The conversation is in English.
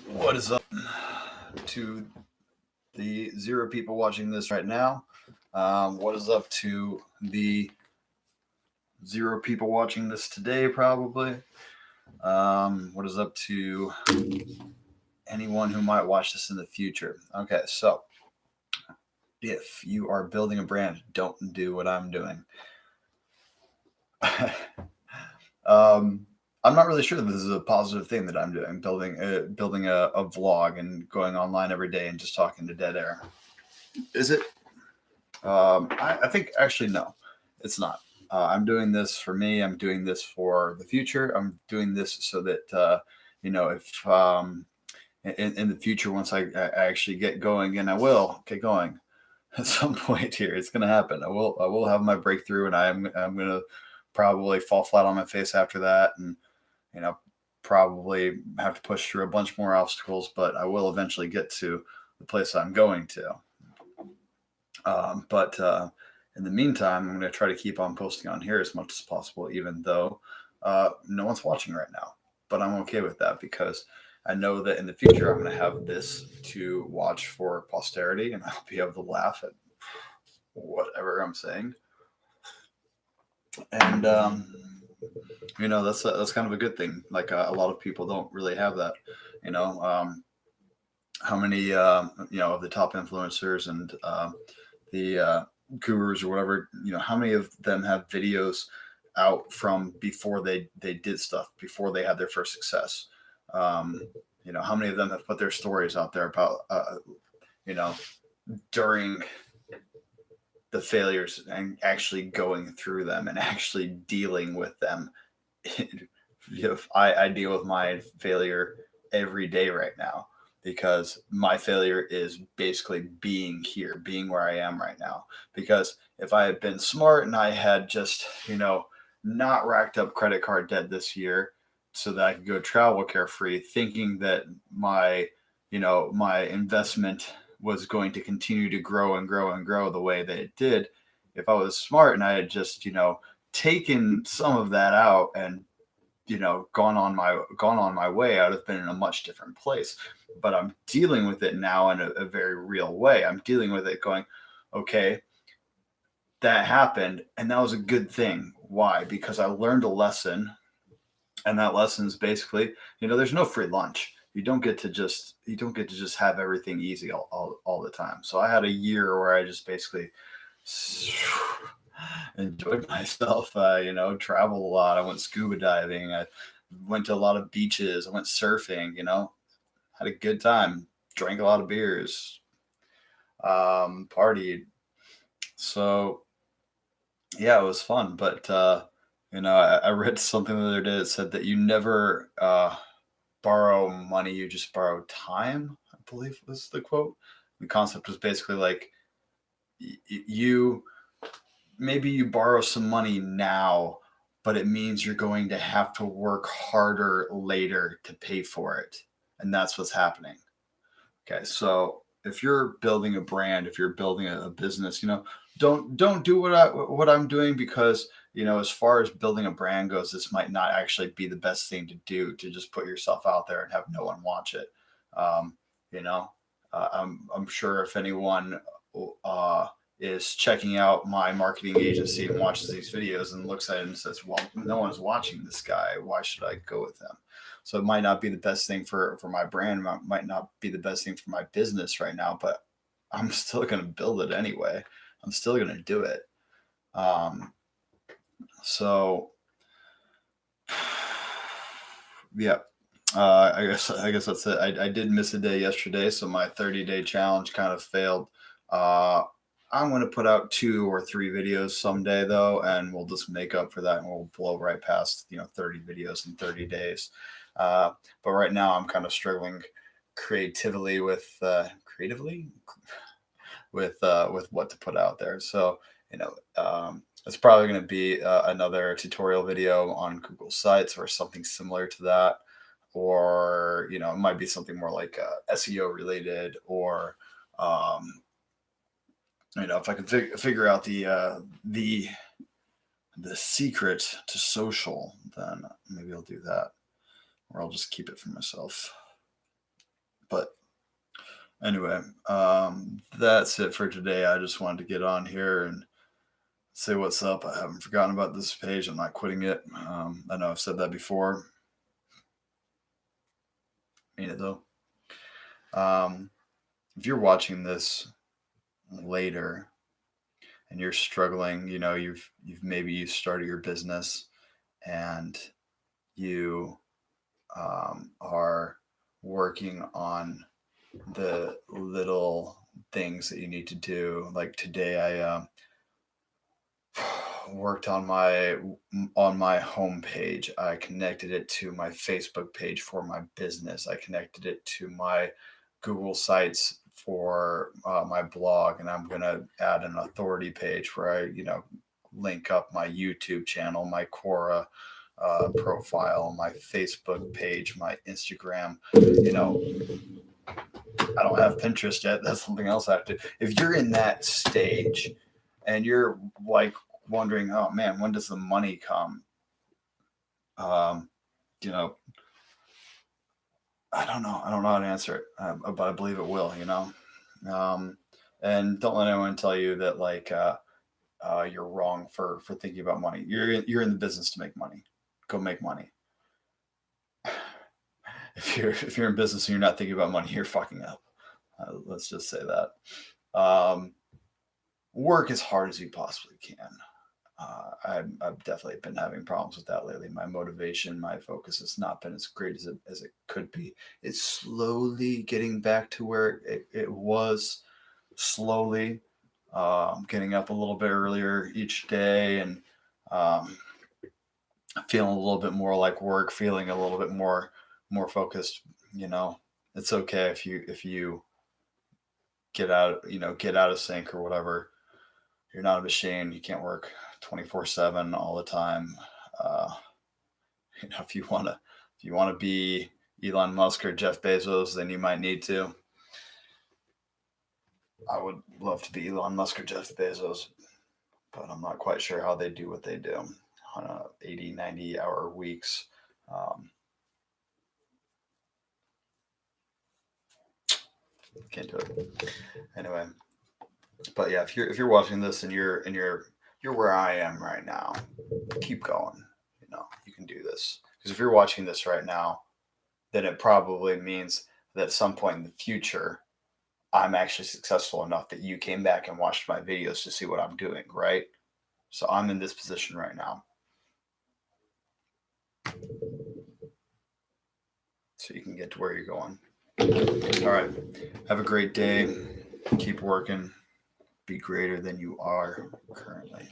What is up to the 0 people watching this right now? What is up to the 0 people watching this today, probably? What is up to anyone who might watch this in the future? Okay, so if you are building a brand, don't do what I'm doing. um, I'm not really sure that this is a positive thing that I'm doing, building a vlog and going online every day and just talking to dead air. Is it? I think actually no, it's not. I'm doing this for me. I'm doing this for the future. I'm doing this so that if in the future, once I actually get going, and I will get going at some point here, it's going to happen. I will have my breakthrough, and I'm going to probably fall flat on my face after that, and you know probably have to push through a bunch more obstacles, but I will eventually get to the place I'm going to. But in the meantime, I'm going to try to keep on posting on here as much as possible, even though no one's watching right now. But I'm okay with that because I know that in the future I'm going to have this to watch for posterity, and I'll be able to laugh at whatever I'm saying. And that's kind of a good thing. Like a lot of people don't really have that. You know, how many of the top influencers and the gurus or whatever, how many of them have videos out from before they did stuff, before they had their first success? um, how many of them have put their stories out there about you know during the failures and actually going through them and actually dealing with them? If I deal with my failure every day right now, because my failure is basically being here, being where I am right now. Because if I had been smart and I had just, not racked up credit card debt this year so that I could go travel carefree, thinking that my investment was going to continue to grow and grow and grow the way that it did. If I was smart and I had just, taken some of that out and gone on my way, I would have been in a much different place. But I'm dealing with it now in a very real way. I'm dealing with it going, okay, that happened, and that was a good thing. Why? Because I learned a lesson, and that lesson is basically, there's no free lunch. You don't get to just have everything easy all the time. So I had a year where I just basically enjoyed myself. Traveled a lot. I went scuba diving. I went to a lot of beaches. I went surfing. Had a good time. Drank a lot of beers. Partied. So yeah, it was fun. But I read something the other day that said that you never borrow money. You just borrow time. I believe was the quote. The concept was basically like you maybe you borrow some money now, but it means you're going to have to work harder later to pay for it. And that's what's happening. Okay. So if you're building a brand, if you're building a business, don't do what I'm doing, because, as far as building a brand goes, this might not actually be the best thing to do, to just put yourself out there and have no one watch it. Um, you know, I'm sure if anyone uh, is checking out my marketing agency and watches these videos and looks at it and says, "Well, no one's watching this guy. Why should I go with him?" So it might not be the best thing for my brand, might not be the best thing for my business right now, but I'm still going to build it anyway. I'm still going to do it. Um, so yeah, I guess that's it. I did miss a day yesterday, so my 30-day challenge kind of failed. Uh, I'm going to put out 2 or 3 videos someday though, and we'll just make up for that, and we'll blow right past 30 videos in 30 days. Uh, but right now, I'm kind of struggling creatively with what to put out there. So it's probably going to be another tutorial video on Google Sites or something similar to that, or it might be something more like SEO related, or if I can figure out the secret to social, then maybe I'll do that. or I'll just keep it for myself. But anyway, that's it for today. I just wanted to get on here and say what's up. I haven't forgotten about this page. I'm not quitting it. I know I've said that before. Mean it though. If you're watching this later and you're struggling, you started your business and you are working on the little things that you need to do. Like today, I worked on my homepage. I connected it to my Facebook page for my business. I connected it to my Google sites for my blog, and I'm gonna add an authority page where I, link up my YouTube channel, my Quora profile, my Facebook page, my Instagram. I don't have Pinterest yet. That's something else I have to. If you're in that stage and you're like wondering, oh man, when does the money come? Um, you know, I don't know. I don't know how to answer it, but I believe it will. Um, and don't let anyone tell you that you're wrong for thinking about money. You're in the business to make money. Go make money. If you're in business and you're not thinking about money, you're fucking up. Let's just say that. Work as hard as you possibly can. I've definitely been having problems with that lately. My motivation, my focus has not been as great as it could be. It's slowly getting back to where it was. Slowly, getting up a little bit earlier each day and um, feeling a little bit more like work, feeling a little bit more focused. It's okay if you get out of sync or whatever. You're not a machine. You can't work 24/7 all the time. Uh, if you want to be Elon Musk or Jeff Bezos, then you might need to. I would love to be Elon Musk or Jeff Bezos, but I'm not quite sure how they do what they do on 80, 90-hour weeks. Um, can't do it. Anyway, but yeah, if you're watching this and you're where I am right now, keep going. You can do this. Because if you're watching this right now, then it probably means that at some point in the future, I'm actually successful enough that you came back and watched my videos to see what I'm doing, right? So I'm in this position right now. So you can get to where you're going. All right. Have a great day. Keep working. Be greater than you are currently.